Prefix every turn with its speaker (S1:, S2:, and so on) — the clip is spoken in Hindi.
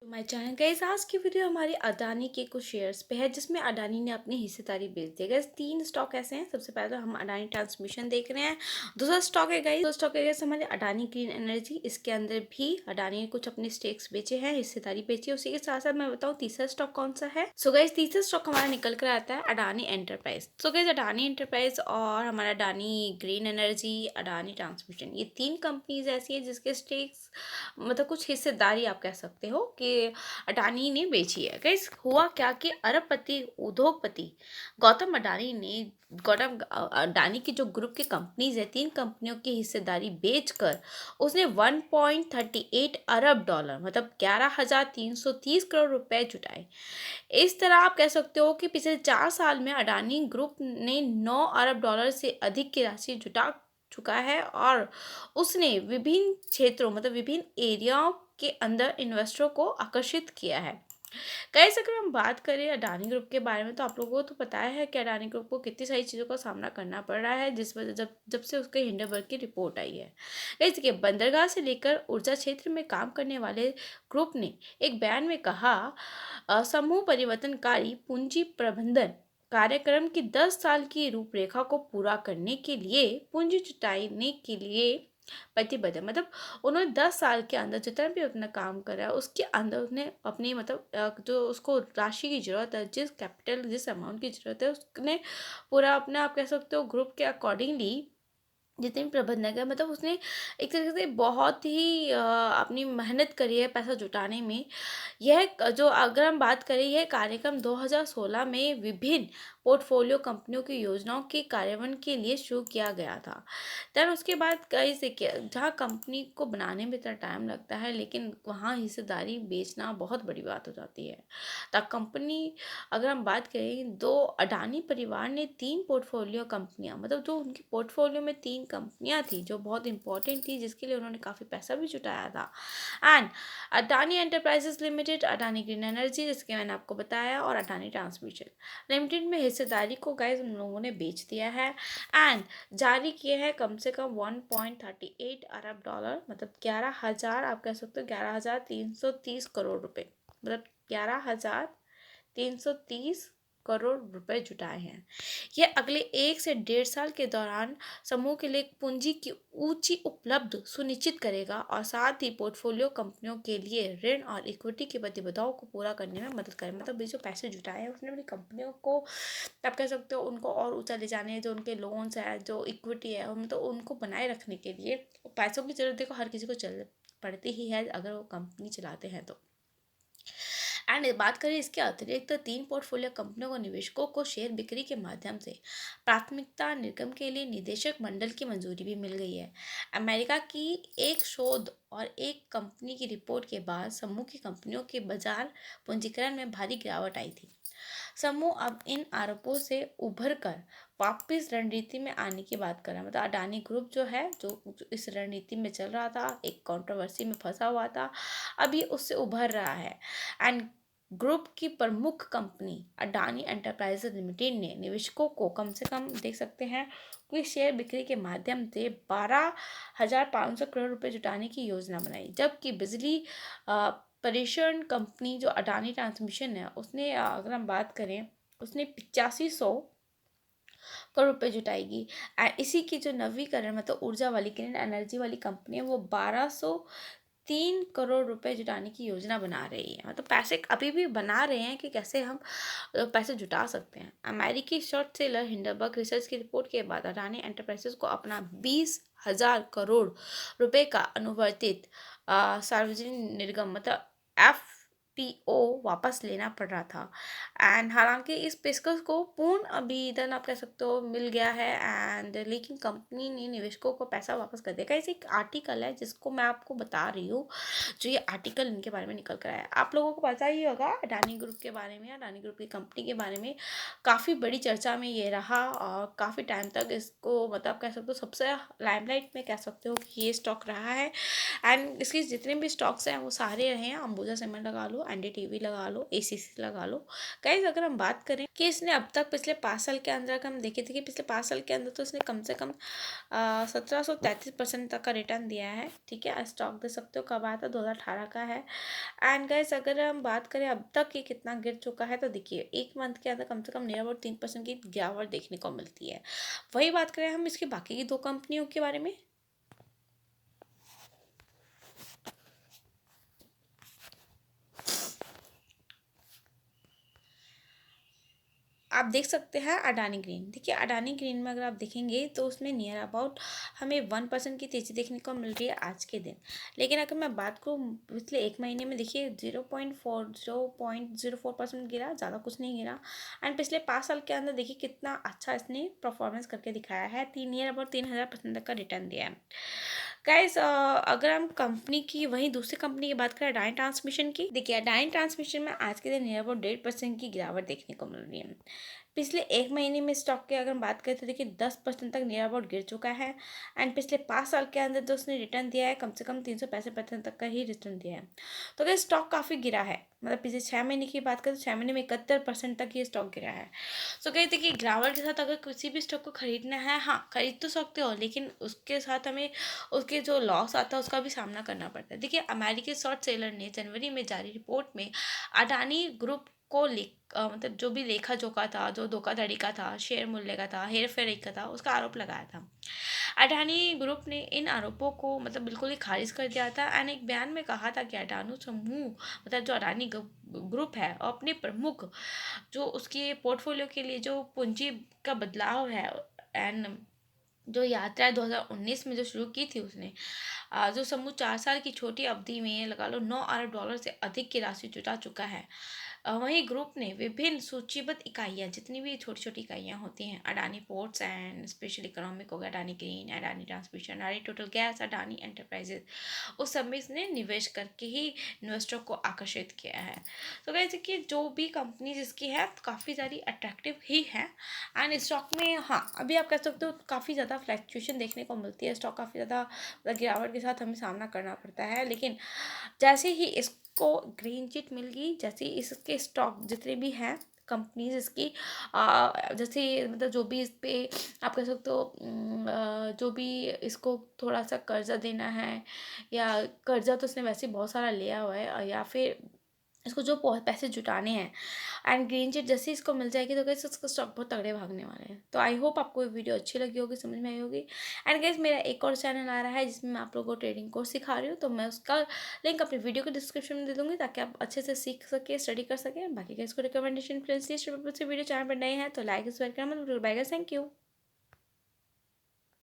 S1: माय चैनल गाइस, आज की वीडियो हमारी अडानी के कुछ शेयर्स पे है जिसमें अडानी ने अपनी हिस्सेदारी बेच दी है। गाइस, तीन स्टॉक ऐसे हैं। सबसे पहले तो हम अडानी ट्रांसमिशन देख रहे हैं। दूसरा स्टॉक है गाइस, हमारे अडानी ग्रीन एनर्जी। इसके अंदर भी अडानी ने कुछ अपने स्टेक्स बेचे हैं, हिस्सेदारी बेची है। उसी के साथ साथ मैं बताऊँ तीसरा स्टॉक कौन सा है। सो गाइस, तीसरा स्टॉक हमारा निकल कर आता है Adani enterprise. So guys, Adani enterprise और हमारा Adani green energy, Adani transmission, ये तीन कंपनीज ऐसी है जिसके स्टेक्स मतलब कुछ हिस्सेदारी आप कह सकते हो कि अडानी ने बेची है। गाइस, हुआ क्या कि अरबपति उद्योगपति गौतम अडानी ने गौतम अडानी की जो ग्रुप की कंपनीज है, तीन कंपनियों की हिस्सेदारी बेचकर उसने 1.38 अरब डॉलर मतलब 11,330 करोड़ रुपए जुटाए। इस तरह आप कह सकते हो कि पिछले 4 साल में अडानी ग्रुप ने 9 अरब डॉलर से अधिक की राशि जुटा चुका है और उसने विभिन्न क्षेत्रों मतलब विभिन्न एरियाओं के अंदर इन्वेस्टरों को आकर्षित किया है। गाइस, अगर हम बात करें अडानी ग्रुप के बारे में तो आप लोगों को तो पता है कि अडानी ग्रुप को कितनी सारी चीज़ों का सामना करना पड़ रहा है जिस वजह जब जब से उसके हिंडनबर्ग की रिपोर्ट आई है। गाइस, देखिए, बंदरगाह से लेकर ऊर्जा क्षेत्र में काम करने वाले ग्रुप ने एक बयान में कहा, समूह परिवर्तनकारी पूंजी प्रबंधन कार्यक्रम की 10 साल की रूपरेखा को पूरा करने के लिए पूंजी जुटाने के लिए प्रतिबद्ध है। मतलब उन्होंने 10 साल के अंदर जितना भी अपना काम करा है उसके अंदर उसने अपनी मतलब जो उसको राशि की जरूरत है, जिस कैपिटल जिस अमाउंट की जरूरत है उसने पूरा अपना आप कह सकते हो ग्रुप के अकॉर्डिंगली जितने भी प्रबंधक है मतलब उसने एक तरीके से बहुत ही अपनी मेहनत करी है पैसा जुटाने में। जो अगर हम बात करें, यह कार्यक्रम 2016 में विभिन्न पोर्टफोलियो कंपनियों की योजनाओं के कार्यान्वयन के लिए शुरू किया गया था। देन उसके बाद कई से जहाँ कंपनी को बनाने में इतना टाइम लगता है लेकिन वहाँ हिस्सेदारी बेचना बहुत बड़ी बात हो जाती है। तब कंपनी अगर हम बात करें तो अडानी परिवार ने तीन पोर्टफोलियो कंपनियां मतलब जो उनकी पोर्टफोलियो में तीन कंपनियां थी जो बहुत इंपॉर्टेंट थी जिसके लिए उन्होंने काफ़ी पैसा भी जुटाया था। And Adani enterprises limited, Adani green energy जिसके मैंने आपको बताया, और अडानी ट्रांसमिशन लिमिटेड में हिस्सेदारी को गाइस उन लोगों ने बेच दिया है एंड जारी किए हैं कम से कम 1.38 अरब डॉलर मतलब 11,000 आप कह सकते हो 11,330 करोड़ रुपए मतलब 11,330 करोड़ रुपए जुटाए हैं। ये अगले 1 से 1.5 साल के दौरान समूह के लिए पूंजी की ऊंची उपलब्ध सुनिश्चित करेगा और साथ ही पोर्टफोलियो कंपनियों के लिए ऋण और इक्विटी की प्रतिबद्धताओं को पूरा करने में मदद करेगा। मतलब ये जो पैसे जुटाए हैं उसने अपनी कंपनियों को आप कह सकते हो उनको और ऊंचा ले जाने, जो उनके लोन्स है, जो इक्विटी है, तो उनको बनाए रखने के लिए पैसों की जरूरत देखो हर किसी को चल पड़ती ही है अगर वो कंपनी चलाते हैं तो। एंड बात करें इसके अतिरिक्त तीन पोर्टफोलियो कंपनियों को निवेशकों को शेयर बिक्री के माध्यम से प्राथमिकता निर्गम के लिए निदेशक मंडल की मंजूरी भी मिल गई है। अमेरिका की एक शोध और एक कंपनी की रिपोर्ट के बाद समूह की कंपनियों के बाजार पूंजीकरण में भारी गिरावट आई थी। समूह अब इन आरोपों से उभर कर वापस रणनीति में आने की बात कर रहा है। मतलब अडानी ग्रुप जो है जो इस रणनीति में चल रहा था, एक कंट्रोवर्सी में फंसा हुआ था, अभी उससे उभर रहा है। एंड ग्रुप की प्रमुख कंपनी अडानी एंटरप्राइजेज लिमिटेड ने निवेशकों को कम से कम देख सकते हैं कि शेयर बिक्री के माध्यम से 12,500 करोड़ रुपए जुटाने की योजना बनाई, जबकि बिजली परिषद कंपनी जो अडानी ट्रांसमिशन है उसने अगर हम बात करें उसने 8500 करोड़ रुपए जुटाएगी। इसी की जो नवीकरण मतलब ऊर्जा वाली ग्रीन एनर्जी वाली कंपनी है वो 1203 करोड़ रुपए जुटाने की योजना बना रही है। मतलब पैसे अभी भी बना रहे हैं कि कैसे हम पैसे जुटा सकते हैं। अमेरिकी शॉर्ट सेलर हिंडनबर्ग रिसर्च की रिपोर्ट के बाद अडानी एंटरप्राइजेस को अपना 20,000 करोड़ रुपए का अनुवर्तित सार्वजनिक निर्गम मतलब एफपीओ वापस लेना पड़ रहा था। एंड हालांकि इस पेशकश को पूर्ण अभिनंदन आप कह सकते हो मिल गया है एंड लेकिन कंपनी ने निवेशकों को पैसा वापस कर दिया। इसे एक आर्टिकल है जिसको मैं आपको बता रही हूँ, जो ये आर्टिकल इनके बारे में निकल कर आया। आप लोगों को पता ही होगा अडानी ग्रुप के बारे में, अडानी ग्रुप की कंपनी के बारे में काफ़ी बड़ी चर्चा में ये रहा और काफ़ी टाइम तक इसको मतलब कह सकते हो सबसे लाइमलाइट में कह सकते हो कि ये स्टॉक रहा है। एंड इसके जितने भी स्टॉक्स हैं वो सारे रहे हैं, अंबुजा सीमेंट लगा लो, एनडीटीवी लगा लो, एसीसी लगा लो। गाइस अगर हम बात करें कि इसने अब तक पिछले 5 साल के अंदर अगर हम देखे थे कि पिछले 5 साल के अंदर तो इसने कम से कम 1733% तक का रिटर्न दिया है। ठीक है, स्टॉक दे सकते हो कब आया था, 2018 का है। एंड गाइस अगर हम बात करें अब तक ये कितना गिर चुका है, तो देखिए 1 मंथ के अंदर कम से कम नियर अबाउट 3% की गिरावट देखने को मिलती है। वही बात करें हम इसकी बाकी की 2 कंपनियों के बारे में। आप देख सकते हैं अडानी ग्रीन। देखिए अडानी ग्रीन में अगर आप देखेंगे तो उसमें नियर अबाउट हमें 1% की तेज़ी देखने को मिल रही है आज के दिन। लेकिन अगर मैं बात करूँ पिछले 1 महीने में, देखिए 0.04% गिरा, ज़्यादा कुछ नहीं गिरा। एंड पिछले 5 साल के अंदर देखिए कितना अच्छा इसने परफॉर्मेंस करके दिखाया है, नियर अबाउट 3000% तक का रिटर्न दिया है। गाइस अगर हम कंपनी की वहीं दूसरी कंपनी की बात करें अडानी ट्रांसमिशन की, देखिए अडानी ट्रांसमिशन में आज के दिन नियर अबाउट 1.5% की गिरावट देखने को मिल रही है। पिछले 1 महीने में स्टॉक की अगर हम बात करें तो देखिए 10% तक नियर अबाउट गिर चुका है। एंड पिछले 5 साल के अंदर जो उसने रिटर्न दिया है कम से कम 365% तक का ही रिटर्न दिया है। तो अगर स्टॉक काफ़ी गिरा है, मतलब पिछले 6 महीने की बात करें तो 6 महीने में 71% तक ये स्टॉक गिरा है। सो कहते हैं कि गिरावट के साथ अगर किसी भी स्टॉक को खरीदना है, हाँ खरीद तो सकते हो, लेकिन उसके साथ हमें उसके जो लॉस आता है उसका भी सामना करना पड़ता है। देखिए अमेरिकी शॉर्ट सेलर ने जनवरी में जारी रिपोर्ट में अडानी ग्रुप को मतलब जो भी लेखा जोखा था, जो धोखाधड़ी का था, शेयर मूल्य का था, हेर फेर का था, उसका आरोप लगाया था। अडानी ग्रुप ने इन आरोपों को मतलब बिल्कुल ही खारिज कर दिया था। एंड एक बयान में कहा था कि अडानी समूह मतलब जो अडानी ग्रुप है और अपने प्रमुख जो उसके पोर्टफोलियो के लिए जो पूंजी का बदलाव है एंड जो यात्रा 2019 में जो शुरू की थी उसने, जो समूह 4 साल की छोटी अवधि में लगा लो $9 अरब से अधिक की राशि जुटा चुका है। वहीं ग्रुप ने विभिन्न सूचीबद्ध इकाइयां, जितनी भी छोटी छोटी इकाइयां होती हैं, Adani ports and special economic हो गया, Adani green, Adani transmission, Adani total gas, Adani enterprises, उस सब में इसने निवेश करके ही इन्वेस्टर को आकर्षित किया है। तो कहते कि जो भी कंपनी जिसकी है काफ़ी सारी अट्रैक्टिव ही है। एंड स्टॉक में हाँ अभी आप कह सकते हो काफ़ी ज़्यादा फ्लैक्चुएशन देखने को मिलती है, स्टॉक काफ़ी ज़्यादा गिरावट के साथ हमें सामना करना पड़ता है। लेकिन जैसे ही इसको ग्रीन चिट मिल गई, जैसे ही इसके स्टॉक जितने भी हैं कंपनीज इसकी जैसे मतलब जो भी इस पे आप कह सकते हो जो भी इसको थोड़ा सा कर्जा देना है, या कर्जा तो इसने वैसे बहुत सारा लिया हुआ है, या फिर इसको जो पैसे जुटाने हैं, एंड ग्रीन चिट जैसे इसको मिल जाएगी तो गाइस उसका स्टॉक बहुत तगड़े भागने वाले हैं। तो आई होप आपको ये वीडियो अच्छी लगी होगी, समझ में आई होगी। एंड गाइस मेरा एक और चैनल आ रहा है जिसमें मैं आप लोगों को ट्रेडिंग कोर्स सिखा रही हूँ, तो मैं उसका लिंक अपनी वीडियो के डिस्क्रिप्शन में दे दूँगी ताकि आप अच्छे से सीख सके, स्टडी कर सकें। बाकी गाइस को रिकमेंडेशन फ्रेंड्स से वीडियो चैनल पर नए हैं तो लाइक सब्सक्राइब करना मत भूलिएगा। Bye guys, thank you.